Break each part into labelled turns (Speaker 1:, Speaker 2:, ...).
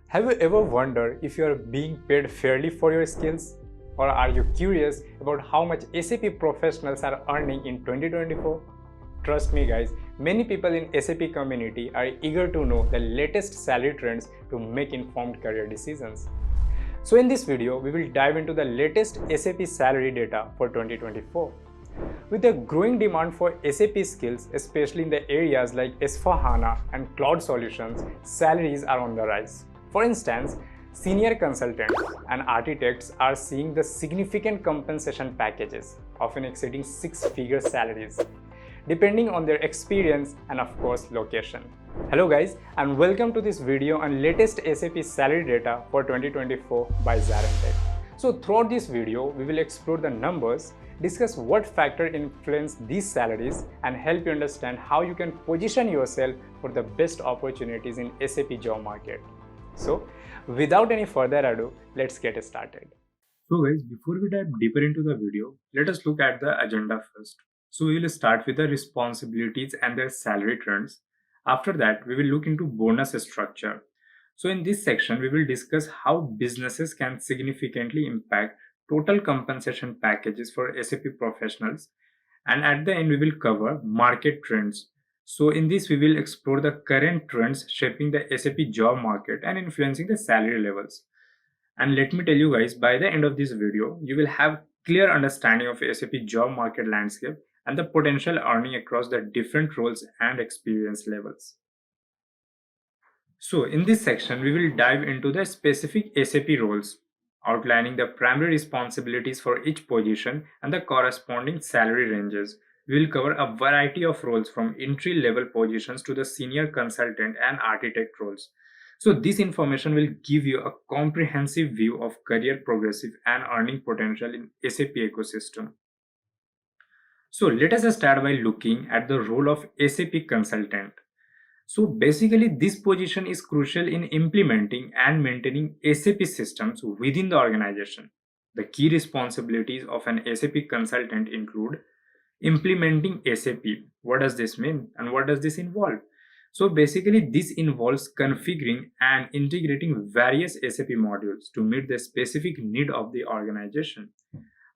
Speaker 1: Have you ever wondered if you are being paid fairly for your skills? Or are you curious about how much SAP professionals are earning in 2024? Trust me guys, many people in SAP community are eager to know the latest salary trends to make informed career decisions. So in this video, we will dive into the latest SAP salary data for 2024. With the growing demand for SAP skills, especially in the areas like S/4HANA and cloud solutions, salaries are on the rise. For instance, senior consultants and architects are seeing the significant compensation packages, often exceeding six-figure salaries, depending on their experience and of course location. Hello guys, and welcome to this video on latest SAP salary data for 2024 by ZaranTech. So throughout this video, we will explore the numbers, discuss what factors influence these salaries, and help you understand how you can position yourself for the best opportunities in SAP job market. So without any further ado, let's get started. So guys, before we dive deeper into the video, let us look at the agenda first. So we will start with the responsibilities and their salary trends. After that, we will look into bonus structure. So in this section, we will discuss how businesses can significantly impact total compensation packages for SAP professionals. And at the end, we will cover market trends. So in this, we will explore the current trends shaping the SAP job market and influencing the salary levels. And let me tell you guys, by the end of this video, you will have clear understanding of SAP job market landscape and the potential earning across the different roles and experience levels. So in this section, we will dive into the specific SAP roles, outlining the primary responsibilities for each position and the corresponding salary ranges. We will cover a variety of roles from entry-level positions to the senior consultant and architect roles. So this information will give you a comprehensive view of career progressive and earning potential in SAP ecosystem. So let us start by looking at the role of SAP consultant. So basically this position is crucial in implementing and maintaining SAP systems within the organization. The key responsibilities of an SAP consultant include implementing SAP. What does this mean and what does this involve? So basically this involves configuring and integrating various SAP modules to meet the specific need of the organization.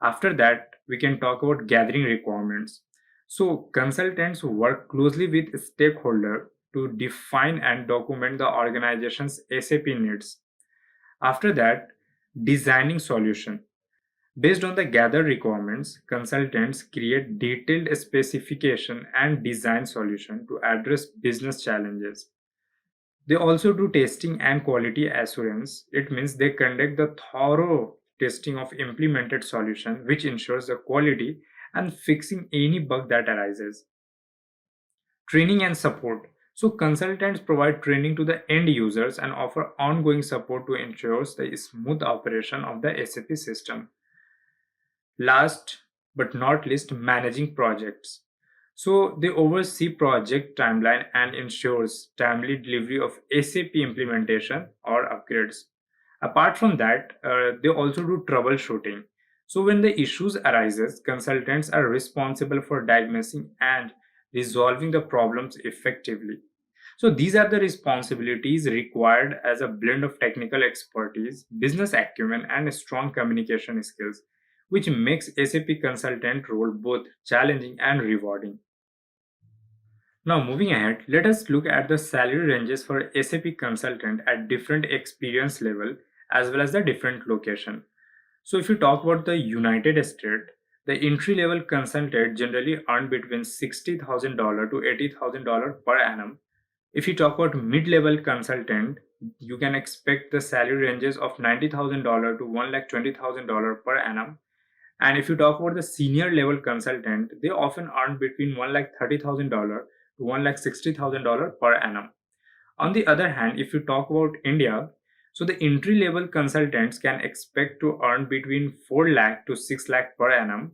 Speaker 1: After that, we can talk about gathering requirements. So consultants work closely with stakeholders to define and document the organization's SAP needs. After that, designing solution. Based on the gathered requirements, consultants create detailed specification and design solution to address business challenges. They also do testing and quality assurance. It means they conduct the thorough testing of implemented solution, which ensures the quality and fixing any bug that arises. Training and support. So consultants provide training to the end users and offer ongoing support to ensure the smooth operation of the SAP system. Last but not least, managing projects. So they oversee project timeline and ensures timely delivery of SAP implementation or upgrades. Apart from that, they also do troubleshooting. So when the issues arises, consultants are responsible for diagnosing and resolving the problems effectively. So these are the responsibilities required as a blend of technical expertise, business acumen, and strong communication skills, which makes SAP consultant role both challenging and rewarding. Now moving ahead, let us look at the salary ranges for SAP consultant at different experience level as well as the different location. So if you talk about the United States, the entry level consultant generally earn between $60,000 to $80,000 per annum. If you talk about mid-level consultant, you can expect the salary ranges of $90,000 to $120,000 per annum. And if you talk about the senior level consultant, they often earn between $130,000 to $160,000 per annum. On the other hand, if you talk about India, so the entry level consultants can expect to earn between 4 lakh to 6 lakh per annum.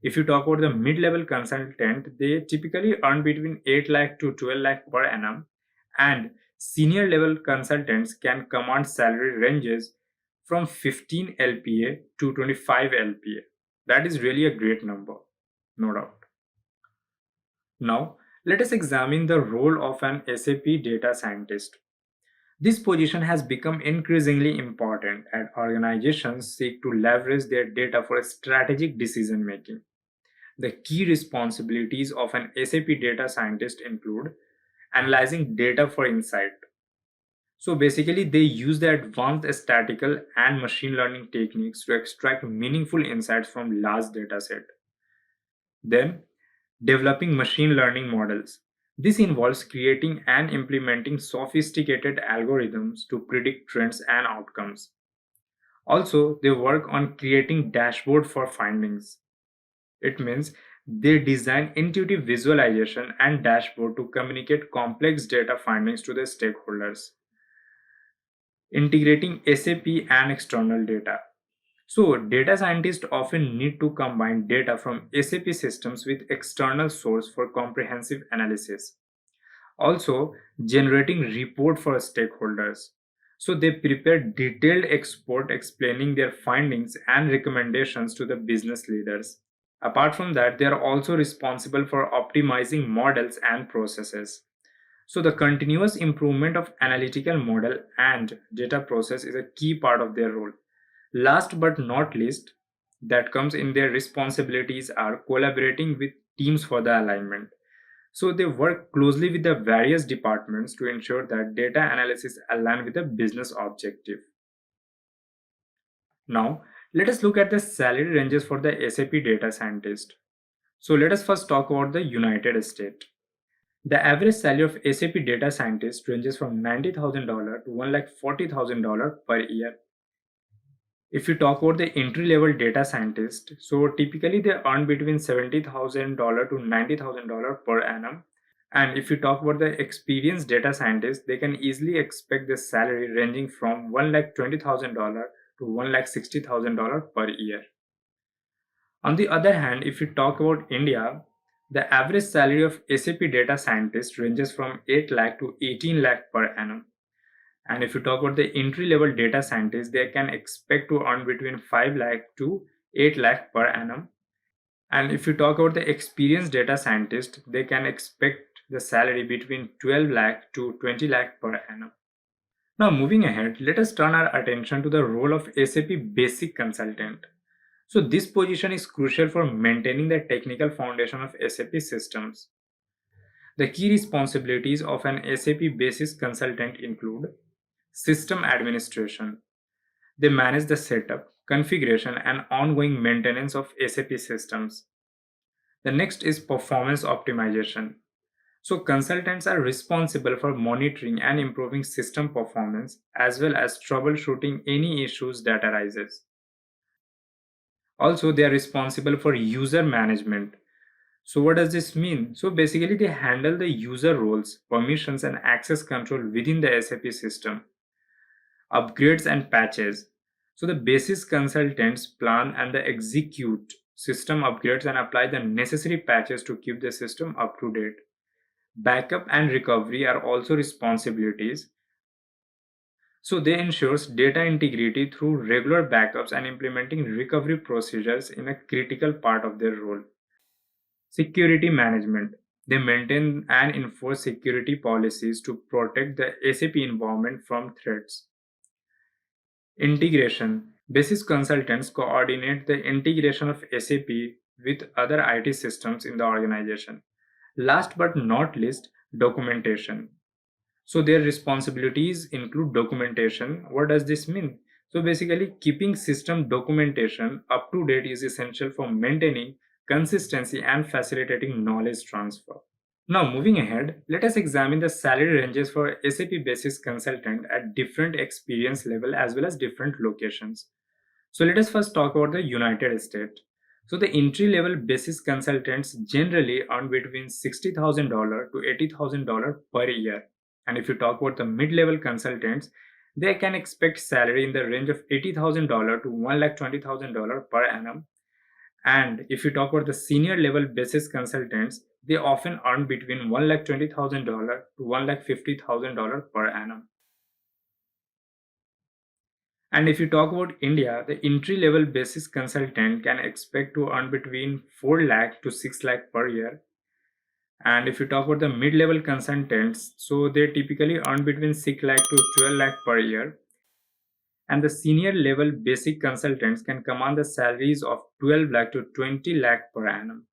Speaker 1: If you talk about the mid level consultant, they typically earn between 8 lakh to 12 lakh per annum. And senior level consultants can command salary ranges from 15 LPA to 25 LPA. That is really a great number, no doubt. Now, let us examine the role of an SAP data scientist. This position has become increasingly important as organizations seek to leverage their data for strategic decision making. The key responsibilities of an SAP data scientist include analyzing data for insight. So basically, they use the advanced statistical and machine learning techniques to extract meaningful insights from large data set. Then, developing machine learning models. This involves creating and implementing sophisticated algorithms to predict trends and outcomes. Also, they work on creating dashboard for findings. It means they design intuitive visualization and dashboard to communicate complex data findings to the stakeholders. Integrating SAP and external data. So, data scientists often need to combine data from SAP systems with external source for comprehensive analysis. Also, generating report for stakeholders. So, they prepare detailed export explaining their findings and recommendations to the business leaders. Apart from that, they are also responsible for optimizing models and processes. So the continuous improvement of analytical model and data process is a key part of their role. Last but not least, that comes in their responsibilities are collaborating with teams for the alignment. So they work closely with the various departments to ensure that data analysis align with the business objective. Now, let us look at the salary ranges for the SAP data scientist. So let us first talk about the United States. The average salary of SAP data scientist ranges from $90,000 to $140,000 per year. If you talk about the entry level data scientist, so typically they earn between $70,000 to $90,000 per annum. And if you talk about the experienced data scientist, they can easily expect the salary ranging from $120,000 to $160,000 per year. On the other hand, if you talk about India, the average salary of SAP data scientist ranges from 8 lakh to 18 lakh per annum. And if you talk about the entry level data scientist, they can expect to earn between 5 lakh to 8 lakh per annum. And if you talk about the experienced data scientist, they can expect the salary between 12 lakh to 20 lakh per annum. Now moving ahead, let us turn our attention to the role of SAP Basic Consultant. So this position is crucial for maintaining the technical foundation of SAP systems. The key responsibilities of an SAP Basis Consultant include system administration. They manage the setup, configuration, and ongoing maintenance of SAP systems. The next is performance optimization. So consultants are responsible for monitoring and improving system performance as well as troubleshooting any issues that arises. Also, they are responsible for user management. So what does this mean? So basically they handle the user roles, permissions and access control within the SAP system, upgrades and patches. So the basis consultants plan and they execute system upgrades and apply the necessary patches to keep the system up to date. Backup and recovery are also responsibilities. So they ensures data integrity through regular backups and implementing recovery procedures in a critical part of their role. Security management. They maintain and enforce security policies to protect the SAP environment from threats. Integration. Basis consultants coordinate the integration of SAP with other IT systems in the organization. Last but not least, documentation. So their responsibilities include documentation. What does this mean? So basically, keeping system documentation up to date is essential for maintaining consistency and facilitating knowledge transfer. Now, moving ahead, let us examine the salary ranges for SAP Basis Consultant at different experience level as well as different locations. So let us first talk about the United States. So the entry level basis consultants generally earn between $60,000 to $80,000 per year. And if you talk about the mid level consultants, they can expect salary in the range of $80,000 to $120,000 per annum. And if you talk about the senior level basis consultants, they often earn between $120,000 to $150,000 per annum. And if you talk about India, the entry level basis consultant can expect to earn between 4 lakh to 6 lakh per year. And if you talk about the mid-level consultants, so they typically earn between 6 lakh to 12 lakh per year. And the senior level basic consultants can command the salaries of 12 lakh to 20 lakh per annum.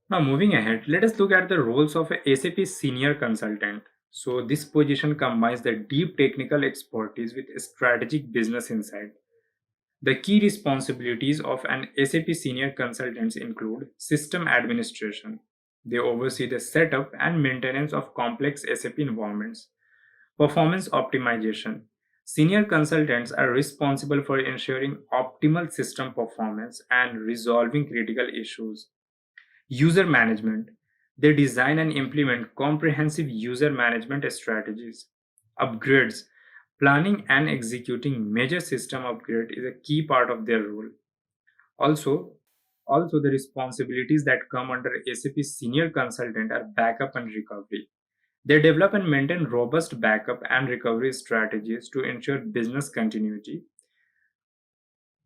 Speaker 1: Now moving ahead, let us look at the roles of a SAP Senior Consultant. So this position combines the deep technical expertise with strategic business insight. The key responsibilities of an SAP Senior Consultant include system administration. They oversee the setup and maintenance of complex SAP environments. Performance optimization. Senior consultants are responsible for ensuring optimal system performance and resolving critical issues. User management. They design and implement comprehensive user management strategies. Upgrades. Planning and executing major system upgrade is a key part of their role. Also, also the responsibilities that come under SAP Senior Consultant are backup and recovery. They develop and maintain robust backup and recovery strategies to ensure business continuity.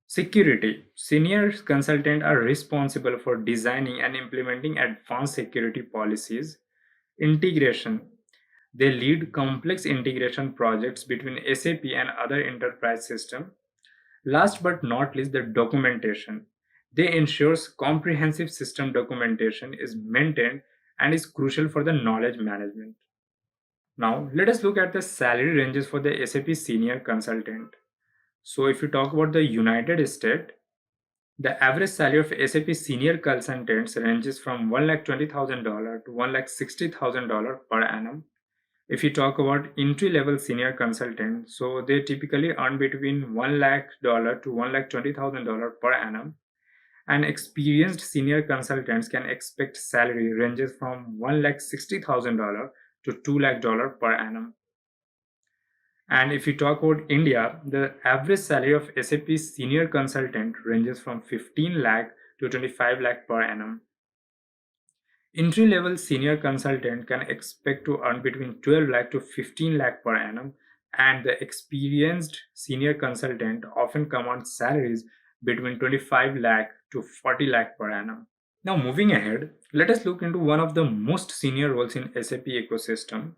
Speaker 1: Security. Senior consultants are responsible for designing and implementing advanced security policies. Integration. They lead complex integration projects between SAP and other enterprise systems. Last but not least, the documentation. They ensures comprehensive system documentation is maintained and is crucial for the knowledge management. Now, let us look at the salary ranges for the SAP Senior Consultant. So, if you talk about the United States, the average salary of SAP Senior Consultants ranges from $120,000 to $160,000 per annum. If you talk about entry level senior consultant, so they typically earn between $1 lakh to $120,000 per annum. And experienced senior consultants can expect salary ranges from $160,000 to $2 lakh per annum. And if you talk about India, the average salary of SAP senior consultant ranges from 15 lakh to 25 lakh per annum. Entry level senior consultant can expect to earn between 12 lakh to 15 lakh per annum, and the experienced senior consultant often commands salaries between 25 lakh to 40 lakh per annum. Now moving ahead, let us look into one of the most senior roles in SAP ecosystem,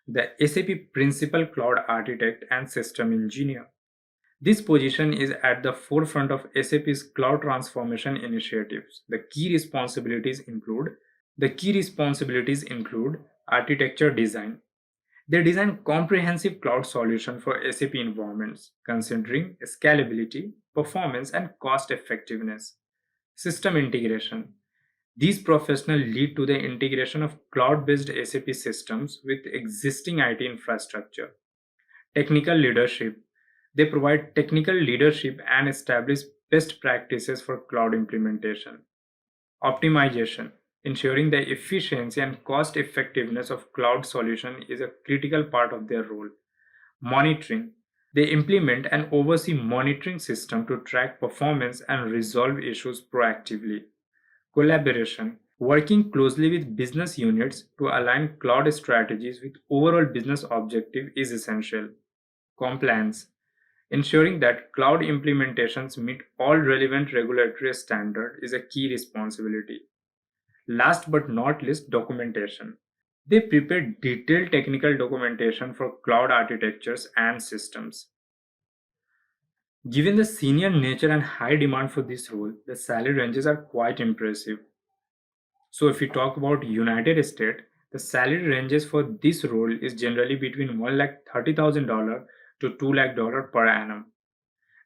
Speaker 1: the SAP Principal Cloud Architect and System Engineer. This position is at the forefront of SAP's cloud transformation initiatives. The key responsibilities include architecture design. They design comprehensive cloud solutions for SAP environments, considering scalability, performance, and cost effectiveness. System integration. These professionals lead to the integration of cloud-based SAP systems with existing IT infrastructure. Technical leadership. They provide technical leadership and establish best practices for cloud implementation. Optimization. Ensuring the efficiency and cost effectiveness of cloud solution is a critical part of their role. Monitoring. They implement and oversee monitoring system to track performance and resolve issues proactively. Collaboration. Working closely with business units to align cloud strategies with overall business objective is essential. Compliance. Ensuring that cloud implementations meet all relevant regulatory standards is a key responsibility. Last but not least, documentation. They prepare detailed technical documentation for cloud architectures and systems. Given the senior nature and high demand for this role, the salary ranges are quite impressive. So if we talk about United States, the salary ranges for this role is generally between $130,000 to $2 lakh per annum,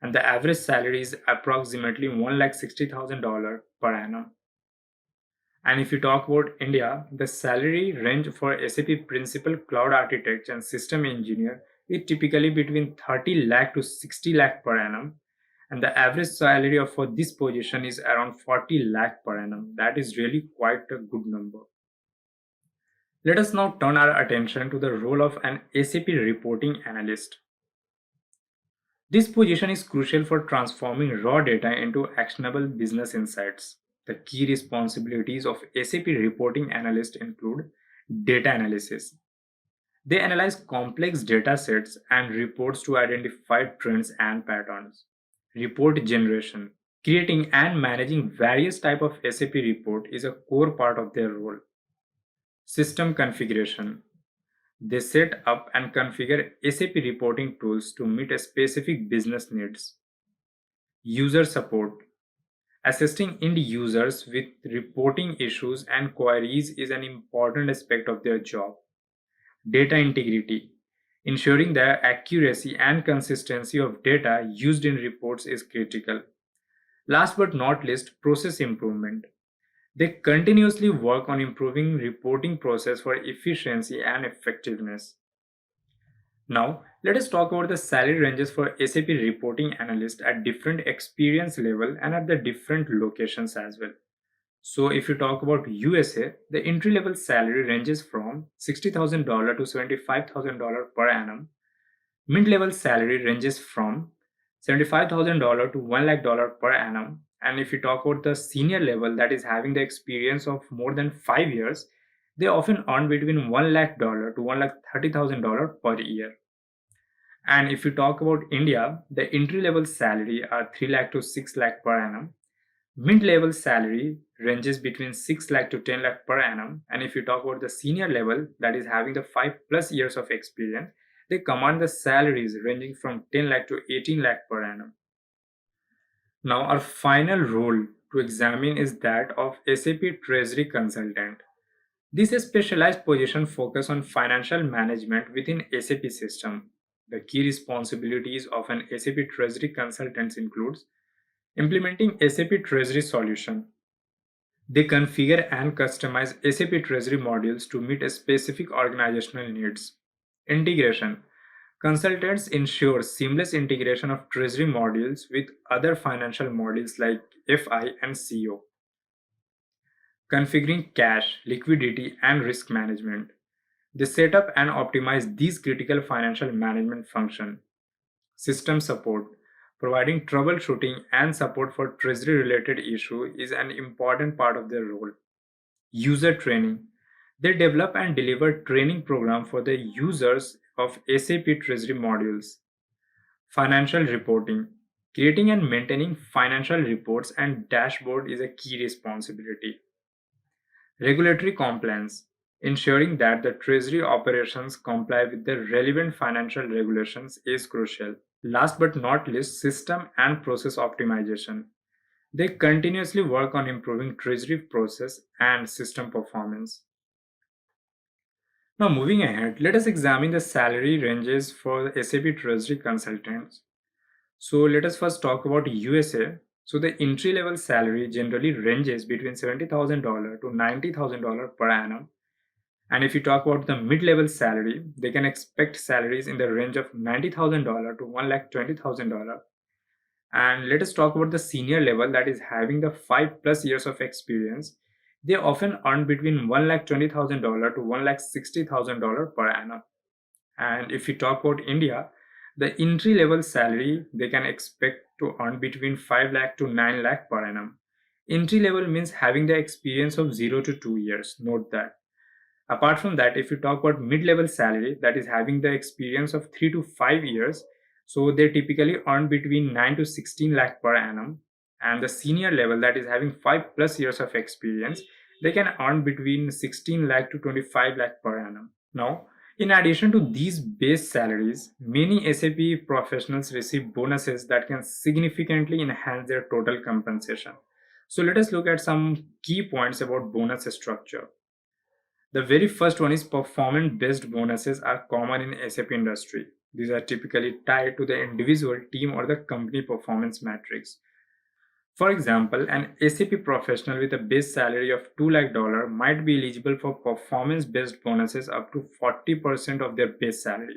Speaker 1: and the average salary is approximately $160,000 per annum. And if you talk about India, the salary range for SAP Principal Cloud Architect and System Engineer is typically between 30 lakh to 60 lakh per annum, and the average salary for this position is around 40 lakh per annum. That is really quite a good number. Let us now turn our attention to the role of an SAP Reporting Analyst. This position is crucial for transforming raw data into actionable business insights. The key responsibilities of SAP Reporting Analyst include data analysis. They analyze complex data sets and reports to identify trends and patterns. Report generation. Creating and managing various types of SAP report is a core part of their role. System configuration. They set up and configure SAP reporting tools to meet a specific business needs. User support. Assisting end users with reporting issues and queries is an important aspect of their job. Data integrity. Ensuring the accuracy and consistency of data used in reports is critical. Last but not least, process improvement. They continuously work on improving reporting process for efficiency and effectiveness. Now, let us talk about the salary ranges for SAP Reporting Analyst at different experience level and at the different locations as well. So, if you talk about USA, the entry level salary ranges from $60,000 to $75,000 per annum. Mid level salary ranges from $75,000 to $1 lakh per annum. And if you talk about the senior level that is having the experience of more than 5 years, they often earn between $1 lakh to $1,30,000 per year. And if you talk about India, the entry level salary are 3 lakh to 6 lakh per annum. Mid level salary ranges between 6 lakh to 10 lakh per annum. And if you talk about the senior level that is having the 5+ years of experience, they command the salaries ranging from 10 lakh to 18 lakh per annum. Now, our final role to examine is that of SAP Treasury Consultant. This specialized position focuses on financial management within SAP system. The key responsibilities of an SAP Treasury Consultant includes implementing SAP Treasury solution. They configure and customize SAP Treasury modules to meet a specific organizational needs. Integration. Consultants ensure seamless integration of Treasury modules with other financial modules like FI and CO. Configuring cash, liquidity, and risk management. They set up and optimize these critical financial management functions. System support. Providing troubleshooting and support for treasury related issues is an important part of their role. User training. They develop and deliver training program for the users of SAP Treasury modules. Financial reporting. Creating and maintaining financial reports and dashboard is a key responsibility. Regulatory compliance. Ensuring that the treasury operations comply with the relevant financial regulations is crucial. Last but not least, system and process optimization. They continuously work on improving treasury process and system performance. Now, moving ahead, let us examine the salary ranges for SAP Treasury consultants. So, let us first talk about USA. So, the entry level salary generally ranges between $70,000 to $90,000 per annum. And if you talk about the mid level salary, they can expect salaries in the range of $90,000 to $1,20,000. And let us talk about the senior level that is having the 5+ years of experience. They often earn between $1,20,000 to $1,60,000 per annum. And if you talk about India, the entry level salary they can expect to earn between 5 lakh to 9 lakh per annum. Entry level means having the experience of 0 to 2 years. Note that. Apart from that, if you talk about mid-level salary, that is having the experience of 3 to 5 years, so they typically earn between 9 to 16 lakh per annum. And the senior level, that is having 5+ years of experience, they can earn between 16 lakh to 25 lakh per annum. Now, in addition to these base salaries, many SAP professionals receive bonuses that can significantly enhance their total compensation. So let us look at some key points about bonus structure. The very first one is performance based bonuses are common in SAP industry. These are typically tied to the individual, team, or the company performance metrics. For example, an SAP professional with a base salary of $2 lakh might be eligible for performance based bonuses up to 40% of their base salary.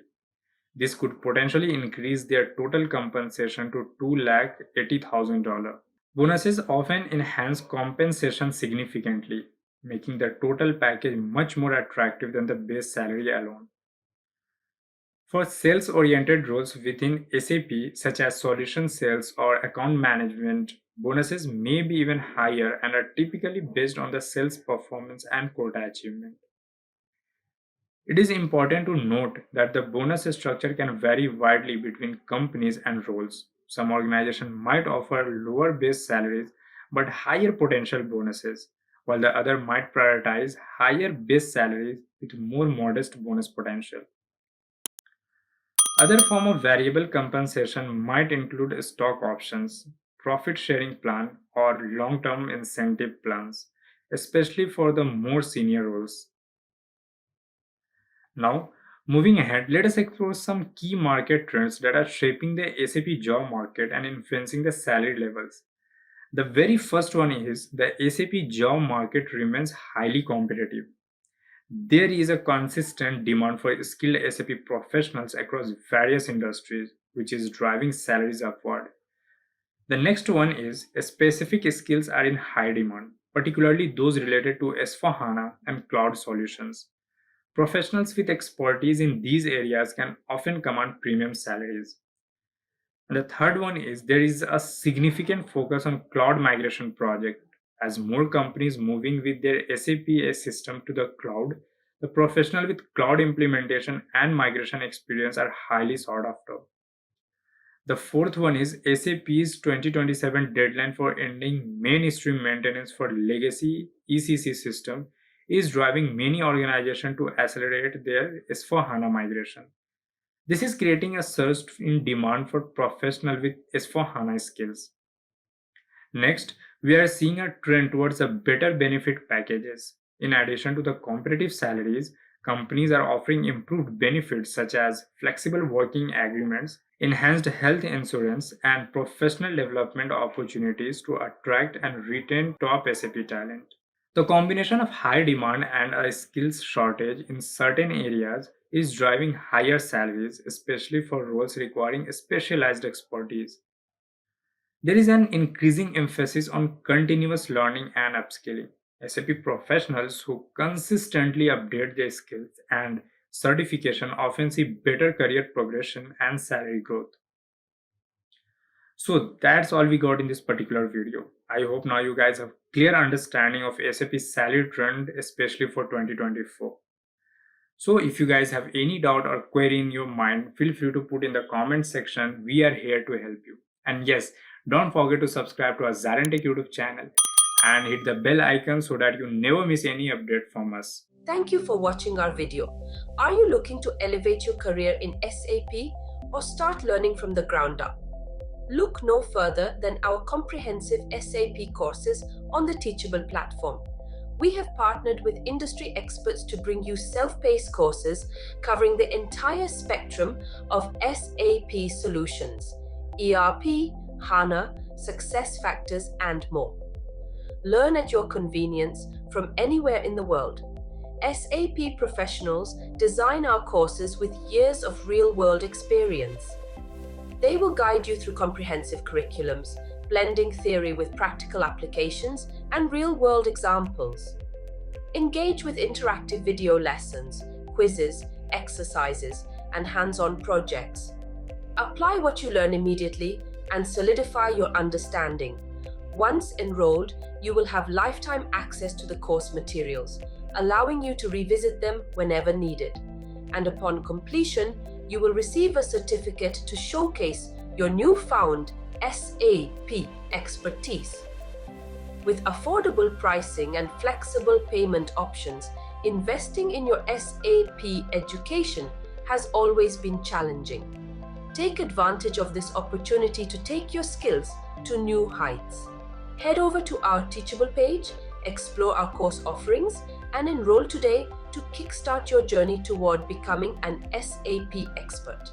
Speaker 1: This could potentially increase their total compensation to $2,80,000. Bonuses often enhance compensation significantly, making the total package much more attractive than the base salary alone. For sales oriented roles within SAP, such as solution sales or account management, bonuses may be even higher and are typically based on the sales performance and quota achievement. It is important to note that the bonus structure can vary widely between companies and roles. Some organizations might offer lower base salaries but higher potential bonuses, while the other might prioritize higher base salaries with more modest bonus potential. Other form of variable compensation might include stock options, profit sharing plan, or long-term incentive plans, especially for the more senior roles. Now, moving ahead, let us explore some key market trends that are shaping the SAP job market and influencing the salary levels. The very first one is the SAP job market remains highly competitive. There is a consistent demand for skilled SAP professionals across various industries, which is driving salaries upward. The next one is specific skills are in high demand, particularly those related to S4HANA and cloud solutions. Professionals with expertise in these areas can often command premium salaries. And the third one is there is a significant focus on cloud migration project. As more companies moving with their SAP system to the cloud, the professional with cloud implementation and migration experience are highly sought after. The fourth one is SAP's 2027 deadline for ending mainstream maintenance for legacy ECC system is driving many organizations to accelerate their S4HANA migration. This is creating a surge in demand for professionals with S4HANA skills. Next, we are seeing a trend towards a better benefit packages. In addition to the competitive salaries, companies are offering improved benefits such as flexible working agreements, enhanced health insurance, and professional development opportunities to attract and retain top SAP talent. The combination of high demand and a skills shortage in certain areas is driving higher salaries, especially for roles requiring specialized expertise. There is an increasing emphasis on continuous learning and upskilling. SAP professionals who consistently update their skills and certification often see better career progression and salary growth. So that's all we got in this particular video. I hope now you guys have clear understanding of SAP salary trend, especially for 2024. So if you guys have any doubt or query in your mind, feel free to put in the comment section. We are here to help you. And yes, don't forget to subscribe to our ZaranTech YouTube channel and hit the bell icon so that you never miss any update from us.
Speaker 2: Thank you for watching our video. Are you looking to elevate your career in SAP or start learning from the ground up? Look no further than our comprehensive SAP courses on the Teachable platform. We have partnered with industry experts to bring you self-paced courses covering the entire spectrum of SAP solutions, ERP, HANA, SuccessFactors, and more. Learn at your convenience from anywhere in the world. SAP professionals design our courses with years of real-world experience. They will guide you through comprehensive curriculums, blending theory with practical applications and real-world examples. Engage with interactive video lessons, quizzes, exercises, and hands-on projects. Apply what you learn immediately and solidify your understanding. Once enrolled, you will have lifetime access to the course materials, allowing you to revisit them whenever needed. And upon completion, you will receive a certificate to showcase your newfound SAP expertise. With affordable pricing and flexible payment options, investing in your SAP education has always been challenging. Take advantage of this opportunity to take your skills to new heights. Head over to our Teachable page, explore our course offerings, and enroll today to kickstart your journey toward becoming an SAP expert.